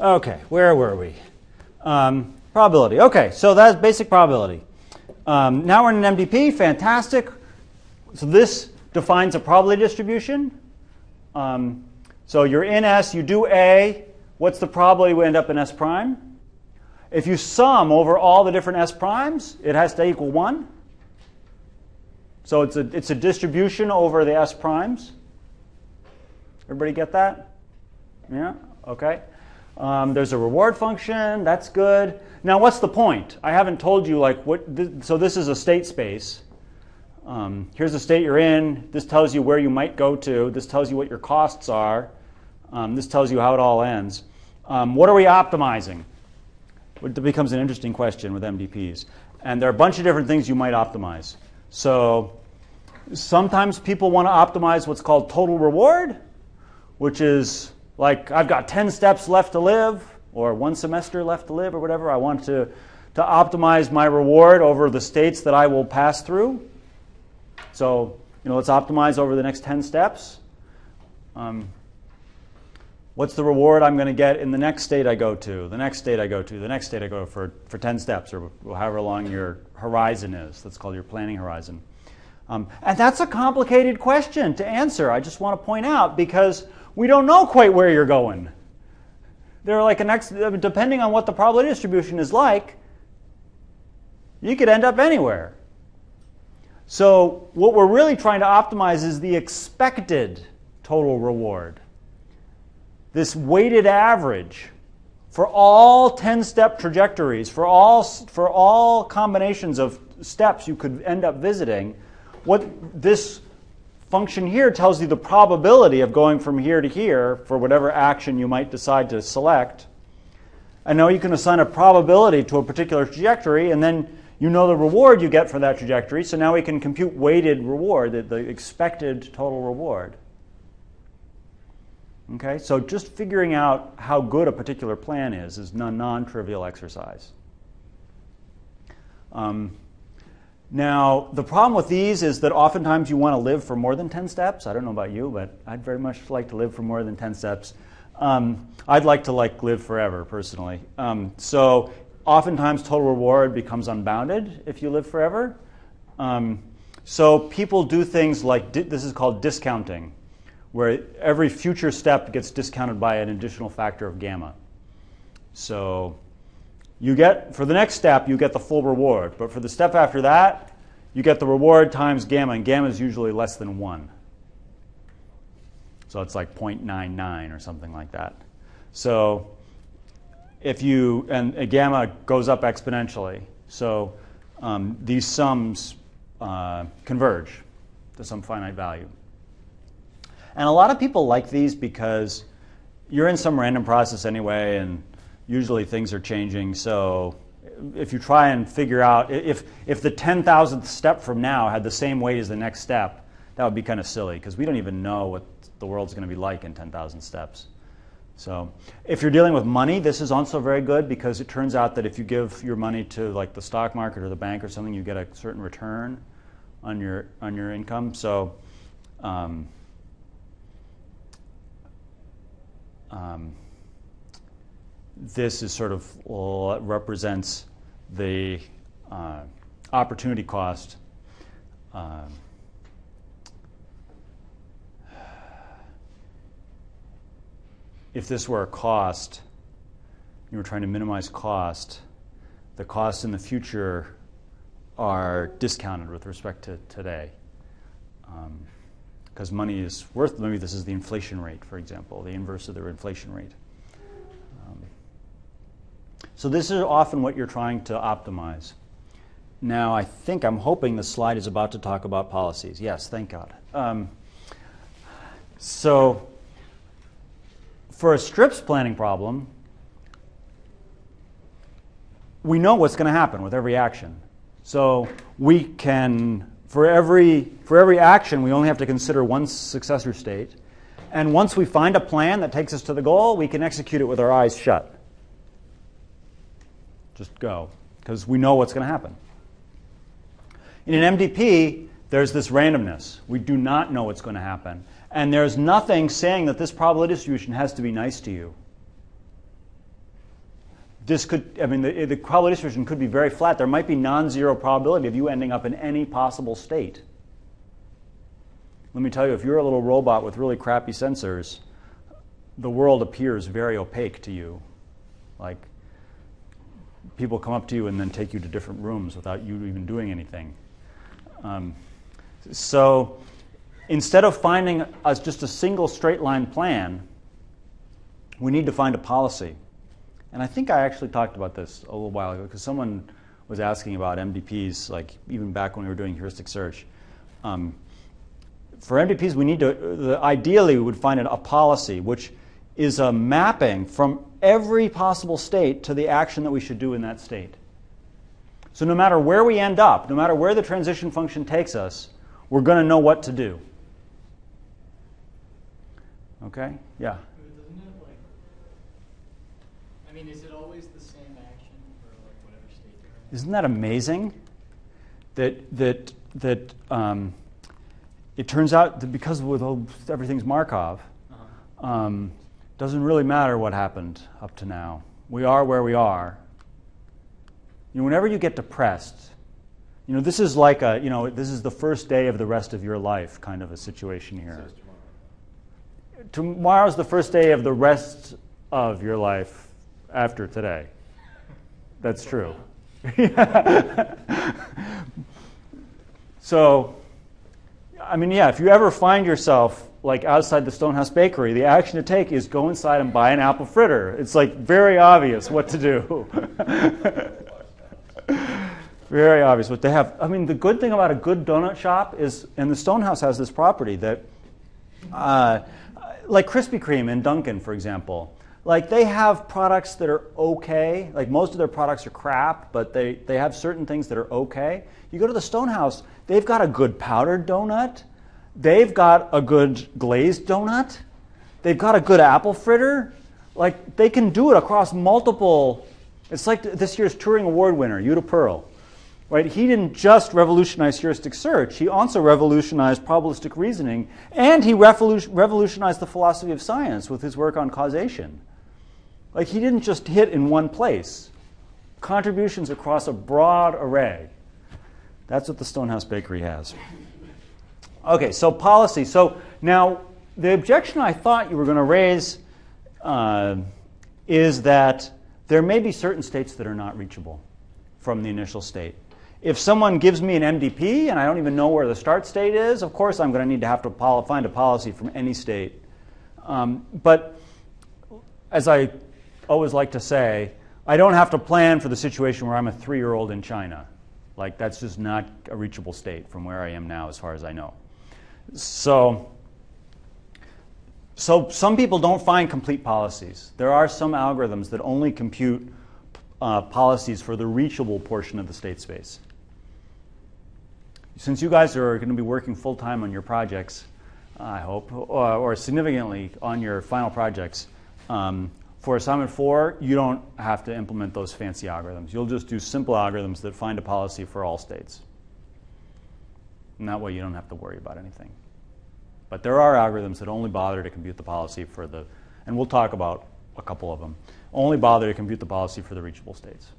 Okay, where were we? Probability. Okay, so that's basic probability. Now we're in an MDP. Fantastic. So this defines a probability distribution. So you're in S, you do A. What's the probability we end up in S prime? If you sum over all the different S primes, it has to equal 1. So it's a distribution over the S primes. Everybody get that? Yeah? Okay. There's a reward function. That's good. Now, what's the point? I haven't told you, like, what. So this is a state space. Here's the state you're in. This tells you where you might go to. This tells you what your costs are. This tells you how it all ends. What are we optimizing? It becomes an interesting question with MDPs. And there are a bunch of different things you might optimize. So sometimes people want to optimize what's called total reward, which is like, I've got 10 steps left to live, or 1 semester left to live, or whatever. I want to optimize my reward over the states that I will pass through. So, let's optimize over the next 10 steps. What's the reward I'm going to get in the next state I go to, the next state I go to, the next state I go for 10 steps, or however long your horizon is. That's called your planning horizon. And that's a complicated question to answer, I just want to point out, because we don't know quite where you're going. They're like depending on what the probability distribution is like, you could end up anywhere. So what we're really trying to optimize is the expected total reward. This weighted average for all 10-step trajectories, for all combinations of steps you could end up visiting, what this function here tells you the probability of going from here to here for whatever action you might decide to select. And now you can assign a probability to a particular trajectory, and then you know the reward you get for that trajectory. So now we can compute weighted reward, the expected total reward. Okay, so just figuring out how good a particular plan is a non-trivial exercise. Now, the problem with these is that oftentimes you want to live for more than 10 steps. I don't know about you, but I'd very much like to live for more than 10 steps. I'd like to live forever, personally. So oftentimes total reward becomes unbounded if you live forever. So people do things like, this is called discounting, where every future step gets discounted by an additional factor of gamma. So you get, for the next step, you get the full reward. But for the step after that, you get the reward times gamma, and gamma is usually less than 1. So it's like 0.99 or something like that. So if you, and gamma goes up exponentially. So these sums converge to some finite value. And a lot of people like these because you're in some random process anyway, and usually things are changing. So if you try and figure out, if the 10,000th step from now had the same weight as the next step, that would be kind of silly, because we don't even know what the world's going to be like in 10,000 steps. So if you're dealing with money, this is also very good, because it turns out that if you give your money to like the stock market or the bank or something, you get a certain return on your income. So this is sort of represents the opportunity cost. If this were a cost, you were trying to minimize cost, the costs in the future are discounted with respect to today. Because money is worth, maybe this is the inflation rate, for example, the inverse of the inflation rate. So this is often what you're trying to optimize. Now, I'm hoping the slide is about to talk about policies. Yes, thank God. So for a strips planning problem, we know what's going to happen with every action. So we can, for every action, we only have to consider one successor state. And once we find a plan that takes us to the goal, we can execute it with our eyes shut. Just go, because we know what's going to happen. In an MDP, there's this randomness. We do not know what's going to happen. And there's nothing saying that this probability distribution has to be nice to you. this could, I mean, the probability distribution could be very flat. There might be non-zero probability of you ending up in any possible state. Let me tell you, if you're a little robot with really crappy sensors, the world appears very opaque to you. Like, people come up to you and then take you to different rooms without you even doing anything. So instead of finding just a single straight line plan, we need to find a policy. And I think I actually talked about this a little while ago because someone was asking about MDPs, like even back when we were doing heuristic search. For MDPs, we need to, ideally, we would find a policy which is a mapping from every possible state to the action that we should do in that state. So no matter where we end up, no matter where the transition function takes us, we're going to know what to do. Okay? Yeah? Doesn't it, like, I mean, is it always the same action for like whatever state you're in? Isn't that amazing? That it turns out that because everything's Markov, doesn't really matter what happened up to now. We are where we are. You know, whenever you get depressed, you know, this is like this is the first day of the rest of your life kind of a situation here. Tomorrow's the first day of the rest of your life after today. That's true. So, I mean, yeah, if you ever find yourself like outside the Stonehouse Bakery, the action to take is go inside and buy an apple fritter. It's like very obvious what to do. Very obvious what they have. I mean, the good thing about a good donut shop is, and the Stonehouse has this property that, like Krispy Kreme and Dunkin', for example, like they have products that are okay. Like most of their products are crap, but they have certain things that are okay. You go to the Stonehouse, they've got a good powdered donut. They've got a good glazed donut. They've got a good apple fritter. Like, they can do it across multiple. It's like this year's Turing Award winner, Yuta Pearl. Right? He didn't just revolutionize heuristic search. He also revolutionized probabilistic reasoning, and he revolutionized the philosophy of science with his work on causation. Like, he didn't just hit in one place. Contributions across a broad array. That's what the Stonehouse Bakery has. Okay, so policy. So now the objection I thought you were going to raise is that there may be certain states that are not reachable from the initial state. If someone gives me an MDP and I don't even know where the start state is, of course I'm going to need to have to find a policy from any state. But as I always like to say, I don't have to plan for the situation where I'm a 3-year-old in China. Like, that's just not a reachable state from where I am now as far as I know. So some people don't find complete policies. There are some algorithms that only compute policies for the reachable portion of the state space. Since you guys are going to be working full-time on your projects, I hope, or significantly on your final projects, for assignment 4, you don't have to implement those fancy algorithms. You'll just do simple algorithms that find a policy for all states. And that way you don't have to worry about anything. But there are algorithms that only bother to compute the policy for the, and we'll talk about a couple of them, only bother to compute the policy for the reachable states.